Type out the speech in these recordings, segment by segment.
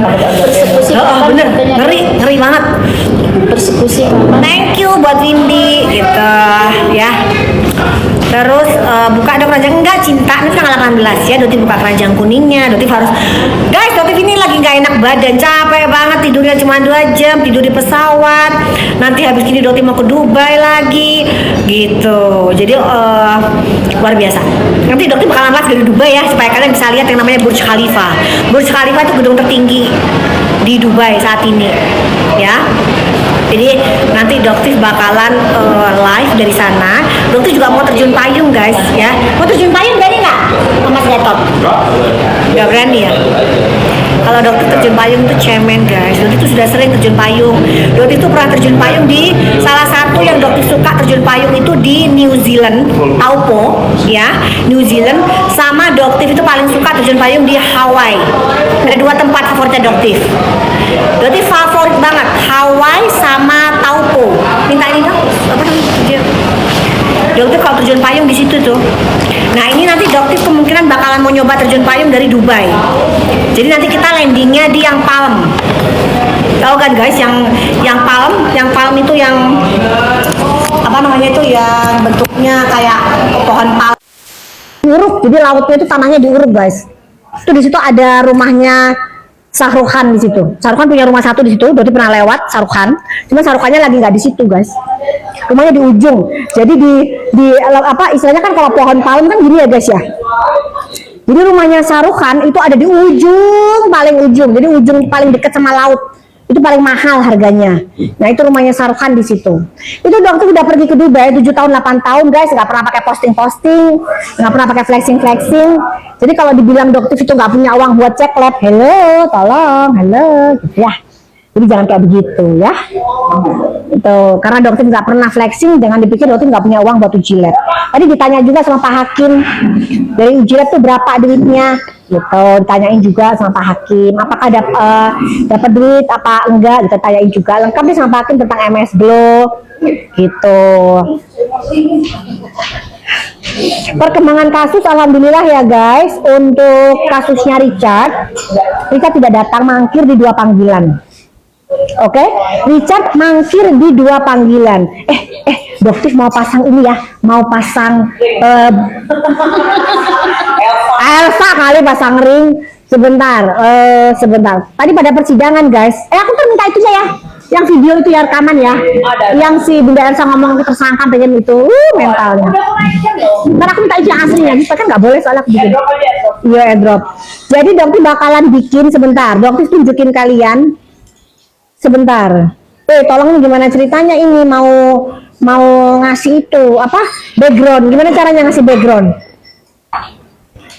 Persekusi. Bener, ngeri banget. Persekusi. Thank you buat Windy gitu ya. Terus buka dong keranjang, enggak cinta, ini tanggal 18 ya. Doti buka keranjang kuningnya. Doti harus, guys, Doti ini lagi nggak enak badan, capek banget, tidurnya cuma 2 jam, tidur di pesawat. Nanti habis ini Doti mau ke Dubai lagi gitu. Jadi luar biasa. Nanti Doti bakalan live dari Dubai ya, supaya kalian bisa lihat yang namanya Burj Khalifa. Burj Khalifa itu gedung tertinggi di Dubai saat ini ya. Jadi nanti Doktif bakalan live dari sana. Doktif juga mau terjun payung guys ya. Mau terjun payung berani nggak, Mas Gatot? Nggak berani ya. Kalau Doktif terjun payung itu cemen guys. Doktif itu sudah sering terjun payung. Doktif itu pernah terjun payung di salah satu yang Doktif suka terjun payung itu di New Zealand, Taupo ya, New Zealand. Sama Doktif itu paling suka terjun payung di Hawaii. Ada 2 tempat favoritnya Doktif. Doktif favorit banget Hawaii sama Taupo. Minta ini dong, apa namanya? Doktif kalau terjun payung di situ tuh. Nah ini nanti Doktif kemungkinan bakalan mau nyoba terjun payung dari Dubai. Jadi nanti kita landingnya di yang Palm. Tahu kan guys, yang Palm itu yang apa namanya itu, yang bentuknya kayak pohon palm. Uruk, jadi lautnya itu tanahnya diuruk guys. Itu di situ ada rumahnya Sahrukhan di situ. Sahrukhan punya rumah satu di situ. Berarti pernah lewat Sahrukhan. Cuma Sahrukhannya lagi nggak di situ guys. Rumahnya di ujung. Jadi di apa istilahnya kan, kalau pohon palm kan gini ya guys ya. Jadi rumahnya Sahrukhan itu ada di ujung paling ujung. Jadi ujung paling dekat sama laut. Itu paling mahal harganya. Nah itu rumahnya Sahrukhan di situ. Itu Dokter udah pergi ke Dubai 7 tahun 8 tahun guys, nggak pernah pakai posting, nggak pernah pakai flexing. Jadi kalau dibilang Dokter itu nggak punya uang buat cek lab, hello, tolong, hello, gitu ya. Jadi jangan kayak begitu ya. Itu karena Dokter nggak pernah flexing, jangan dipikir Dokter nggak punya uang buat uji lab. Tadi ditanya juga sama Pak Hakim, dari uji lab tuh berapa duitnya? Gitu, ditanyain juga sama Pak Hakim, apakah dapat duit apa enggak, gitu tanyain juga. Lengkap nih sama Pak Hakim tentang MS Glow gitu. Perkembangan kasus alhamdulillah ya guys. Untuk kasusnya Richard tidak datang, mangkir di 2 panggilan. Oke, Richard mangkir di 2 panggilan. Dokter mau pasang ini ya, mau pasang Elsa kali, pasang ring. Sebentar. Tadi pada persidangan guys, aku kan minta itunya ya, yang video itu ya, rekaman ya, yang si Bunda Elsa ngomong ke tersangka pengen itu, mentalnya. Ntar aku minta itu yang aslinya, kita kan nggak boleh soalnya aku bikin. Iya, airdrop. Jadi Dokter bakalan bikin sebentar. Dokter tunjukin kalian sebentar. Tolong nih gimana ceritanya ini, mau ngasih itu apa, background, gimana caranya ngasih background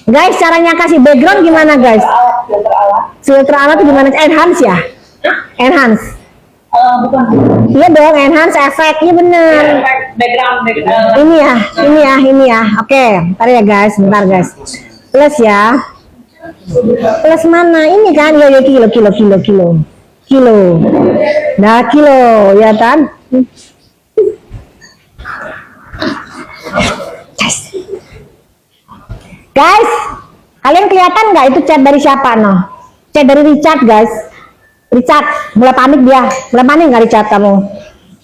guys, caranya kasih background gimana guys? Filter alat itu gimana? Enhance ya, enhance. Bukan. Iya dong, enhance efek, iya bener. Background. Ini ya. Oke, ntar ya guys, bentar guys. Plus ya. Plus mana? Ini kan, ya kilo. Nah kilo, ya kan? Guys, kalian kelihatan nggak itu chat dari siapa noh? Chat dari Richard guys. Richard mulai panik dia, mulai panik nggak Richard kamu?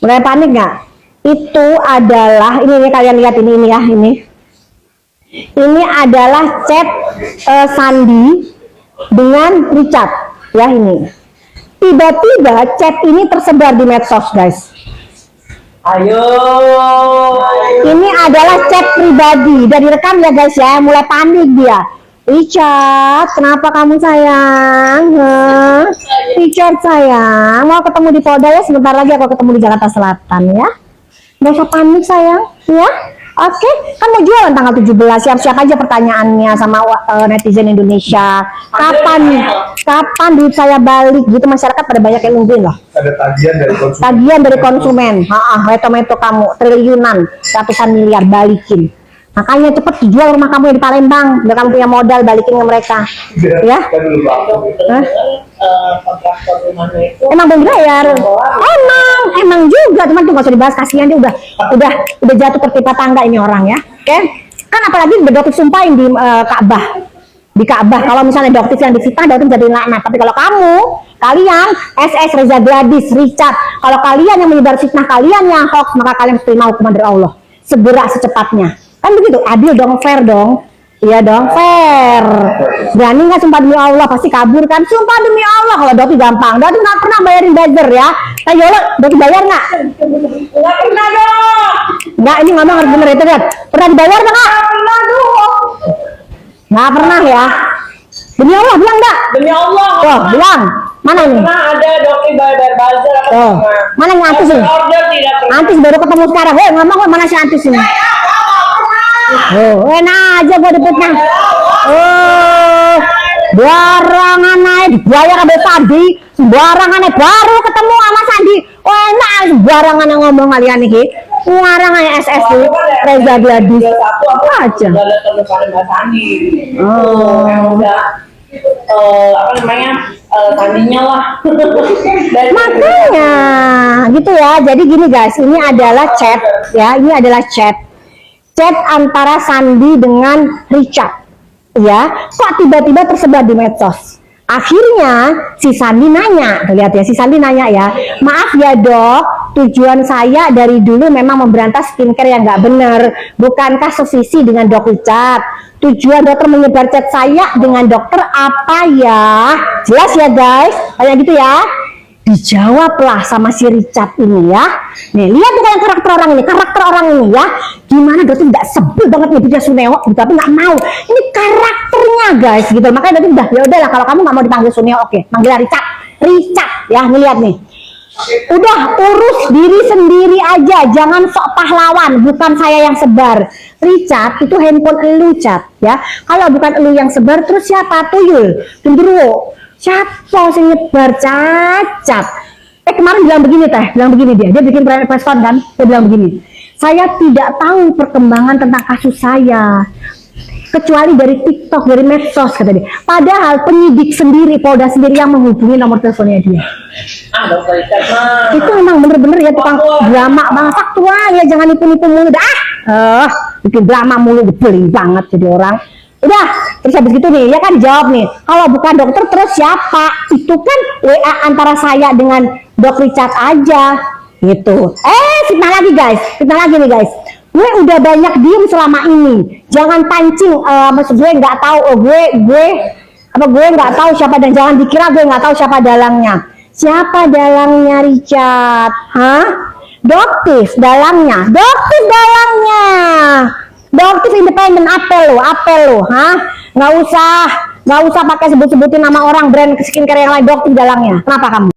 Mulai panik nggak? Itu adalah ini kalian lihat ini ya ini. Ini adalah chat Sandy dengan Richard ya ini. Tiba-tiba chat ini tersebar di medsos guys. Ayo. Ini adalah chat pribadi, dari rekam ya guys ya. Mulai panik dia. Richard, kenapa kamu sayang? Richard sayang, mau ketemu di Polda ya, sebentar lagi aku ketemu di Jakarta Selatan ya. Gak usah panik sayang, ya. Oke, kan mau jualan tanggal 17, siap-siap aja pertanyaannya sama netizen Indonesia. Kapan duit saya balik? Gitu masyarakat pada banyak yang nungguin loh. Ada tagihan dari konsumen. Tagihan dari konsumen. Tomato kamu triliunan, ratusan miliar balikin. Makanya cepet dijual rumah kamu yang di Palembang, biar kamu punya modal balikin ke mereka. Ya? Kontraktor rumahnya itu Emang belum dibayar. Emang juga, teman tuh gak usah dibahas, kasihan dia udah jatuh tertimpa tangga ini orang ya. Oke? Kan apalagi Dokter sumpahin di Ka'bah. di Ka'bah. Kalau misalnya dokter yang difitnah, dokter jadi laknat. Tapi kalau kalian SS, Reza Gladys, Richard, kalau kalian yang menyebar fitnah, kalian yang hoax, maka kalian harus terima hukuman dari Allah segera secepatnya. Kan begitu, adil dong, fair dong. Iya dong, fair. Berani nggak sumpah demi Allah? Pasti kabur kan? Sumpah demi Allah. Kalau Doti gampang. Doti nggak pernah bayarin buzzer ya. Ayo Doti bayar nggak? Nggak pernah dong. Nggak, ini ngomong harus bener itu lihat. Pernah dibayar nggak? Nggak pernah dong. Nggak pernah ya. Demi Allah bilang nggak? Demi Allah. Oh, bilang. Mana nih? Pernah ada dokter bayar buzzer apa Oh, pernah? mana yang Antis nih? Order tidak pernah. Antis baru ketemu sekarang. Woi, ngomong mana si Antis ini? Oh, enak aja gua dapetnya. Oh, barangan naik dibayar abis tadi. Barangan baru ketemu sama Sandi. Oh, enak barangan yang ngomong kalian nih. Barangan SS tuh. Reza Gladys. Satu aku aja. udah datang ke Mbak Sandi. Oh. Yang udah apa namanya Sandinya lah. Dan Makanya gitu ya. Jadi gini guys, ini adalah chat ya. Ini adalah chat antara Sandi dengan Richard. Ya, kok tiba-tiba tersebar di medsos. Akhirnya si Sandi nanya, lihat ya, si Sandi nanya ya, maaf ya dok, tujuan saya dari dulu memang memberantas skincare yang nggak bener, bukankah sevisi dengan dok Richard? Tujuan dokter menyebar chat saya dengan dokter apa ya? Jelas ya guys, kayak gitu ya. Dijawablah sama si Richard ini ya. Nih lihat tuh kayak karakter orang ini ya. Gimana dokter tidak sebel banget nih dia Suneo, tapi nggak mau. Ini karakternya guys gitu. Makanya dokter udah ya udahlah kalau kamu nggak mau dipanggil Suneo, oke, panggil Richard ya. Nih lihat nih. Udah urus diri sendiri aja, jangan sok pahlawan, bukan saya yang sebar. Richard itu handphone elu Chat ya. Kalau bukan elu yang sebar terus siapa? Tuyul, Gendruwo. Siapa sih nyebar cacat? Kemarin bilang begini dia bikin press con kan, dia bilang begini, saya tidak tahu perkembangan tentang kasus saya kecuali dari TikTok, dari medsos kata dia. Padahal penyidik sendiri, Polda sendiri yang menghubungi nomor teleponnya dia. dokter Richard mah. Itu memang bener-bener ya tukang drama banget, faktual ya, jangan nipu-nipu mulu dah. Bikin drama mulu, beling banget jadi orang. Udah, terus habis gitu nih, ya kan jawab nih, kalau bukan dokter terus siapa? Itu kan WA antara saya dengan Dok Richard aja, gitu. Fitnah lagi nih guys. Gue udah banyak diem selama ini, jangan pancing. Maksud gue nggak tahu, gue nggak tahu siapa, dan jangan dikira gue nggak tahu siapa dalangnya. Siapa dalangnya Richard? Hah? Doktif dalangnya. Doktif independen, apel lo, hah? Nggak usah pakai sebut-sebutin nama orang brand skincare yang lain, doktif dalangnya. Kenapa kamu?